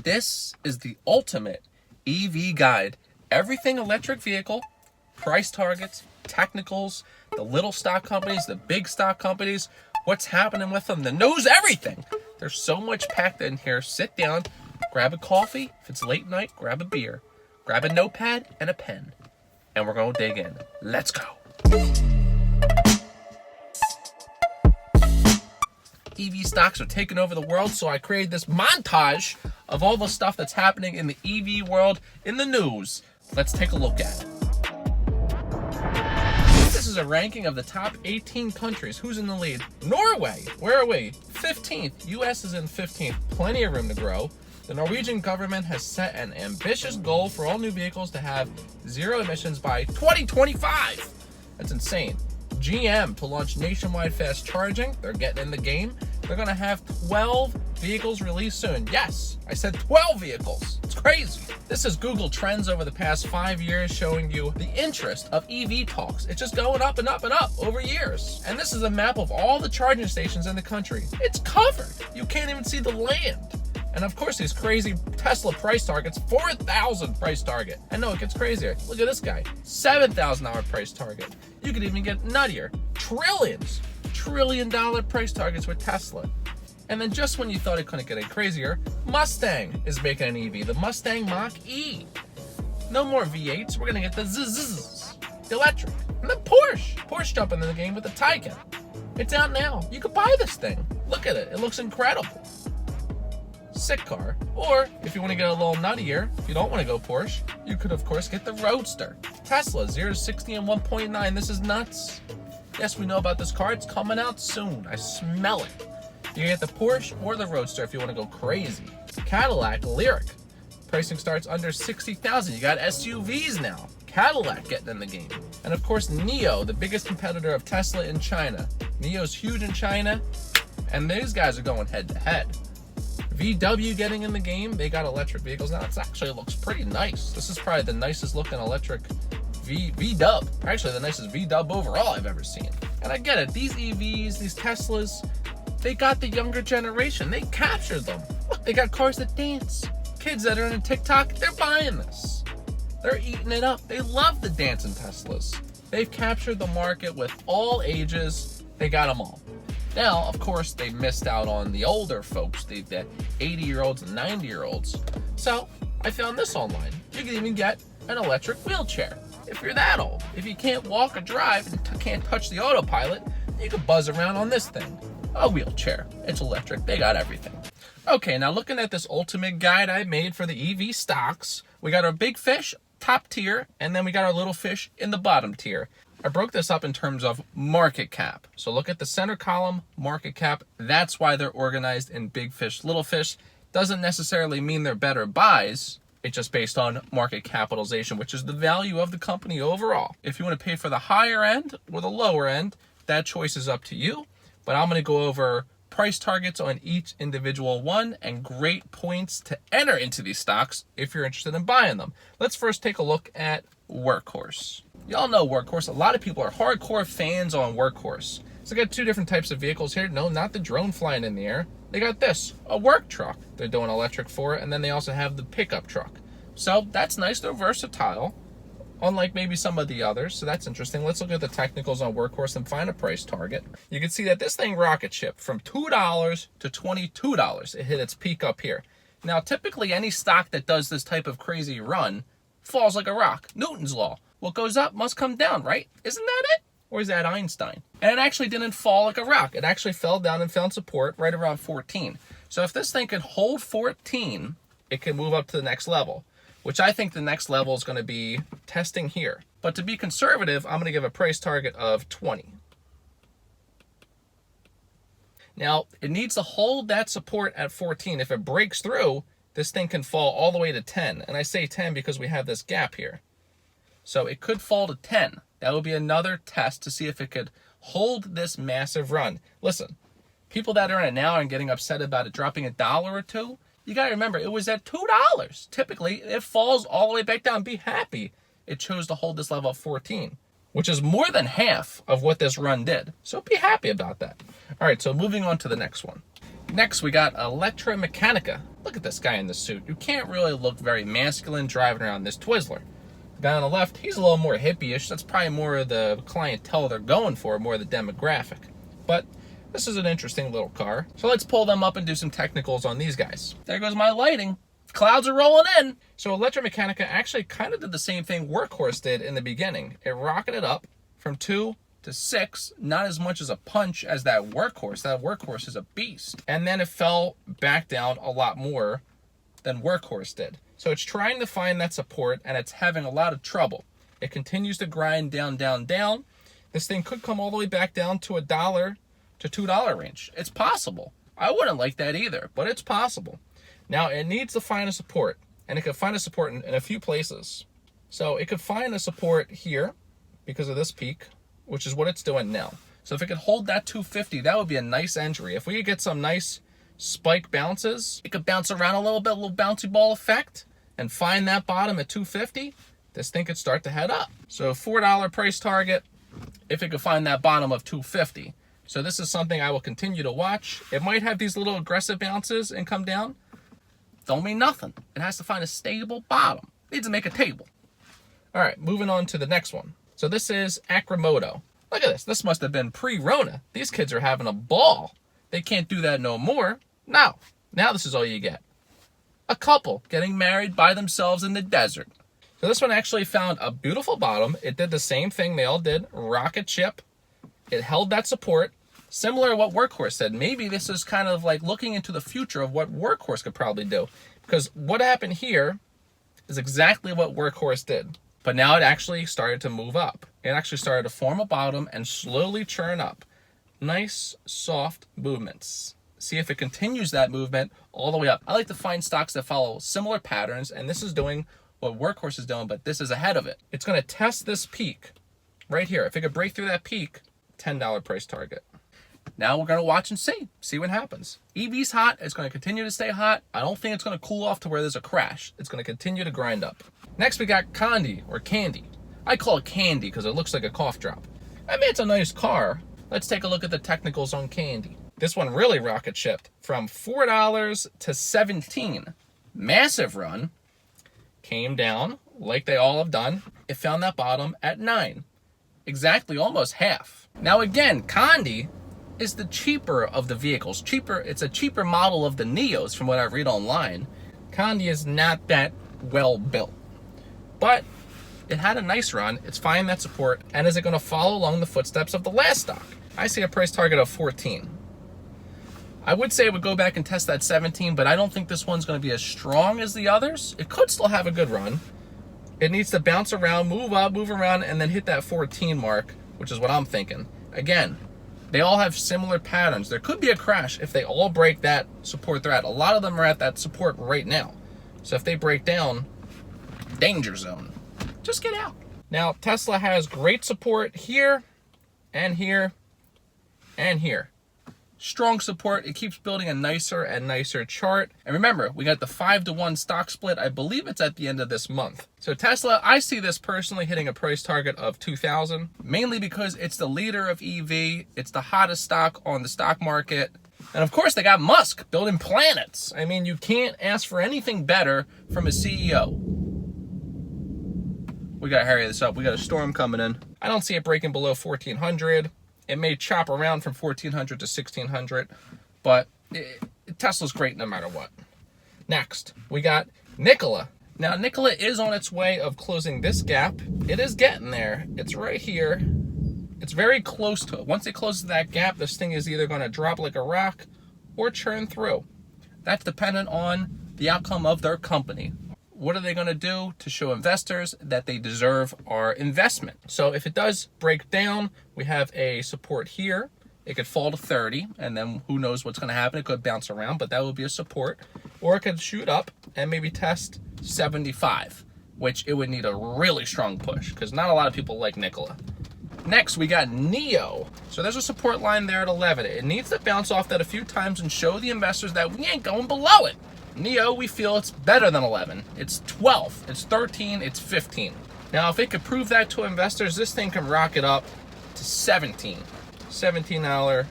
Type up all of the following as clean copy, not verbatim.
This is the ultimate EV guide. Everything electric vehicle, price targets, technicals, the little stock companies, the big stock companies, what's happening with them, the news, everything. There's so much packed in here. Sit down, grab a coffee. If it's late night, grab a beer. Grab a notepad and a pen. And we're going to dig in. Let's go. EV stocks are taking over the world, so I created this montage of all the stuff that's happening in the EV world in the news. Let's take a look at it. This is a ranking of the top 18 countries. Who's in the lead? Norway. Where are we? 15th. US is in 15th. Plenty of room to grow. The Norwegian government has set an ambitious goal for all new vehicles to have zero emissions by 2025. That's insane. GM to launch nationwide fast charging. They're getting in the game. They're going to have 12 vehicles released soon. Yes, I said 12 vehicles. It's crazy. This is Google Trends over the past 5 years, showing you the interest of EV talks. It's just going up and up and up over years. And this is a map of all the charging stations in the country. It's covered. You can't even see the land. And of course, these crazy Tesla price targets, 4,000 price target. I know it gets crazier. Look at this guy, $7,000 price target. You could even get nuttier, trillions, $1 trillion price targets with Tesla. And then just when you thought it couldn't get any crazier, Mustang is making an EV, the Mustang Mach-E. No more V8s, we're gonna get the ZZZ, the electric. And then Porsche jumping in the game with the Taycan. It's out now, you could buy this thing. Look at it, it looks incredible. Sick car. Or if you want to get a little nuttier, if you don't want to go Porsche, you could of course get the Roadster. Tesla 0 to 60 in 1.9. This is nuts. Yes, we know about this car. It's coming out soon. I smell it. You can get the Porsche or the Roadster if you want to go crazy. Cadillac Lyric. Pricing starts under 60,000. You got SUVs now. Cadillac getting in the game. And of course NIO, the biggest competitor of Tesla in China. NIO's huge in China, and these guys are going head to head. VW getting in the game. They got electric vehicles now. It actually looks pretty nice. This is probably the nicest looking electric V-dub. Actually, the nicest V-dub overall I've ever seen. And I get it. These EVs, these Teslas, they got the younger generation. They captured them. Look, they got cars that dance. Kids that are in TikTok, they're buying this. They're eating it up. They love the dancing Teslas. They've captured the market with all ages. They got them all. Now, of course, they missed out on the older folks, the 80-year-olds and 90-year-olds. So I found this online. You can even get an electric wheelchair. If you're that old, if you can't walk or drive and can't touch the autopilot, you can buzz around on this thing. A wheelchair. It's electric. They got everything. Okay, now looking at this ultimate guide I made for the EV stocks, we got our big fish, top tier, and then we got our little fish in the bottom tier. I broke this up in terms of market cap. So look at the center column, market cap. That's why they're organized in big fish, little fish. Doesn't necessarily mean they're better buys. It's just based on market capitalization, which is the value of the company overall. If you want to pay for the higher end or the lower end, that choice is up to you. But I'm going to go over price targets on each individual one and great points to enter into these stocks if you're interested in buying them. Let's first take a look at Workhorse. Y'all know Workhorse. A lot of people are hardcore fans on Workhorse. So they got two different types of vehicles here. No, not the drone flying in the air. They got this, a work truck. They're doing electric for it, and then they also have the pickup truck. So that's nice. They're versatile, unlike maybe some of the others. So that's interesting. Let's look at the technicals on Workhorse and find a price target. You can see that this thing Rocketchip from $2 to $22. It hit its peak up here. Now, typically any stock that does this type of crazy run falls like a rock. Newton's law. What goes up must come down, right? Isn't that it? Or is that Einstein? And it actually didn't fall like a rock. It actually fell down and found support right around 14. So if this thing can hold 14, it can move up to the next level, which I think the next level is going to be testing here. But to be conservative, I'm going to give a price target of 20. Now, it needs to hold that support at 14. If it breaks through, this thing can fall all the way to 10. And I say 10 because we have this gap here. So it could fall to 10. That would be another test to see if it could hold this massive run. Listen, people that are in it now and getting upset about it dropping $1 or $2, you got to remember, it was at $2. Typically, it falls all the way back down. Be happy it chose to hold this level of 14, which is more than half of what this run did. So be happy about that. All right, so moving on to the next one. Next, we got Electrameccanica. Look at this guy in the suit. You can't really look very masculine driving around this Twizzler. The guy on the left, he's a little more hippie-ish. That's probably more of the clientele they're going for, more of the demographic. But this is an interesting little car. So let's pull them up and do some technicals on these guys. There goes my lighting. Clouds are rolling in. So Electrameccanica actually kind of did the same thing Workhorse did in the beginning. It rocketed up from 2 to 6, not as much as a punch as that Workhorse. That Workhorse is a beast. And then it fell back down a lot more than Workhorse did. So it's trying to find that support, and it's having a lot of trouble. It continues to grind down, down, down. This thing could come all the way back down to $1 to $2 range. It's possible. I wouldn't like that either, but it's possible. Now, it needs to find a support, and it could find a support in a few places. So it could find a support here because of this peak, which is what it's doing now. So if it could hold that 250, that would be a nice entry. If we could get some nice spike bounces, it could bounce around a little bit, a little bouncy ball effect, and find that bottom at 250, this thing could start to head up. So $4 price target if it could find that bottom of 250. So this is something I will continue to watch. It might have these little aggressive bounces and come down. Don't mean nothing. It has to find a stable bottom. It needs to make a table. All right, moving on to the next one. So this is Arcimoto. Look at this. This must have been pre-Rona. These kids are having a ball. They can't do that no more. No. Now this is all you get. A couple getting married by themselves in the desert. So this one actually found a beautiful bottom. It did the same thing they all did. Rocketchip. It held that support. Similar to what Workhorse said. Maybe this is kind of like looking into the future of what Workhorse could probably do. Because what happened here is exactly what Workhorse did. But now it actually started to move up. It actually started to form a bottom and slowly churn up. Nice, soft movements. See if it continues that movement all the way up. I like to find stocks that follow similar patterns, and this is doing what Workhorse is doing, but this is ahead of it. It's going to test this peak right here. If it could break through that peak, $10 price target. Now we're going to watch and see what happens. EV's hot. It's going to continue to stay hot. I don't think it's going to cool off to where there's a crash. It's going to continue to grind up. Next, we got Kandi, or Kandi. I call it Kandi because it looks like a cough drop. I mean, it's a nice car. Let's take a look at the technicals on Kandi. This one really rocket shipped from $4 to $17. Massive run. Came down like they all have done. It found that bottom at $9. Exactly, almost half. Now again, Kandi is the cheaper of the vehicles. It's a cheaper model of the NIOs from what I read online. Kandi is not that well built. But it had a nice run. It's finding that support. And is it going to follow along the footsteps of the last stock? I see a price target of 14. I would say it would go back and test that 17, but I don't think this one's going to be as strong as the others. It could still have a good run. It needs to bounce around, move up, move around, and then hit that 14 mark, which is what I'm thinking. Again, they all have similar patterns. There could be a crash if they all break that support they're at. A lot of them are at that support right now. So if they break down, danger zone. Just get out. Now, Tesla has great support here, and here, and here. Strong support. It keeps building a nicer and nicer chart. And remember, we got the 5-to-1 stock split. I believe it's at the end of this month. So Tesla, I see this personally hitting a price target of 2,000, mainly because it's the leader of EV. It's the hottest stock on the stock market. And of course, they got Musk building planets. I mean, you can't ask for anything better from a CEO. We got to hurry this up. We got a storm coming in. I don't see it breaking below 1,400. It may chop around from 1,400 to 1,600, but Tesla's great no matter what. Next, we got Nikola. Now, Nikola is on its way of closing this gap. It is getting there. It's right here. It's very close to it. Once it closes that gap, this thing is either going to drop like a rock or churn through. That's dependent on the outcome of their company. What are they going to do to show investors that they deserve our investment? So if it does break down, we have a support here. It could fall to 30, and then who knows what's going to happen. It could bounce around, but that would be a support. Or it could shoot up and maybe test 75, which it would need a really strong push because not a lot of people like Nikola. Next, we got NIO. So there's a support line there at 11. It needs to bounce off that a few times and show the investors that we ain't going below it. NIO, we feel it's better than 11. It's 12, it's 13, it's 15. Now, if it could prove that to investors, this thing can rocket up to 17. $17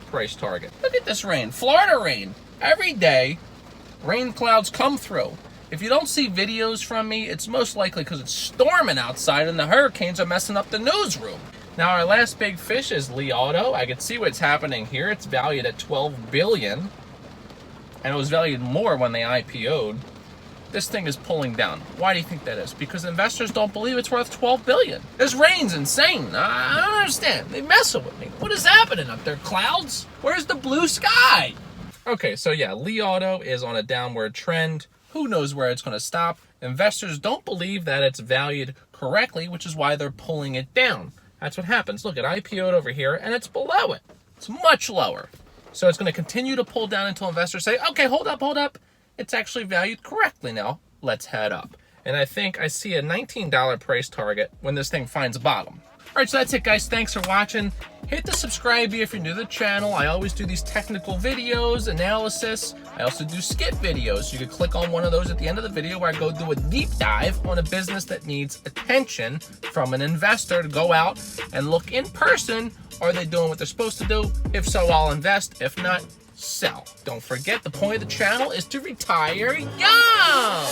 price target. Look at this rain. Florida rain. Every day, rain clouds come through. If you don't see videos from me, it's most likely because it's storming outside and the hurricanes are messing up the newsroom. Now, our last big fish is Li Auto. I can see what's happening here. It's valued at $12 billion. And it was valued more when they IPO'd. This thing is pulling down. Why do you think that is? Because investors don't believe it's worth $12 billion. This rain's insane. I don't understand. They messing with me. What is happening up there? Clouds? Where's the blue sky? Okay, so yeah, Li Auto is on a downward trend. Who knows where it's going to stop? Investors don't believe that it's valued correctly, which is why they're pulling it down. That's what happens. Look, it IPO'd over here, and it's below it. It's much lower. So it's going to continue to pull down until investors say, okay, hold up. It's actually valued correctly now. Let's head up. And I think I see a $19 price target when this thing finds a bottom. All right, so that's it, guys. Thanks for watching. Hit the subscribe if you're new to the channel. I always do these technical videos, analysis. I also do skip videos. You can click on one of those at the end of the video where I go do a deep dive on a business that needs attention from an investor to go out and look in person. Are they doing what they're supposed to do? If so, I'll invest. If not, sell. Don't forget, the point of the channel is to retire young.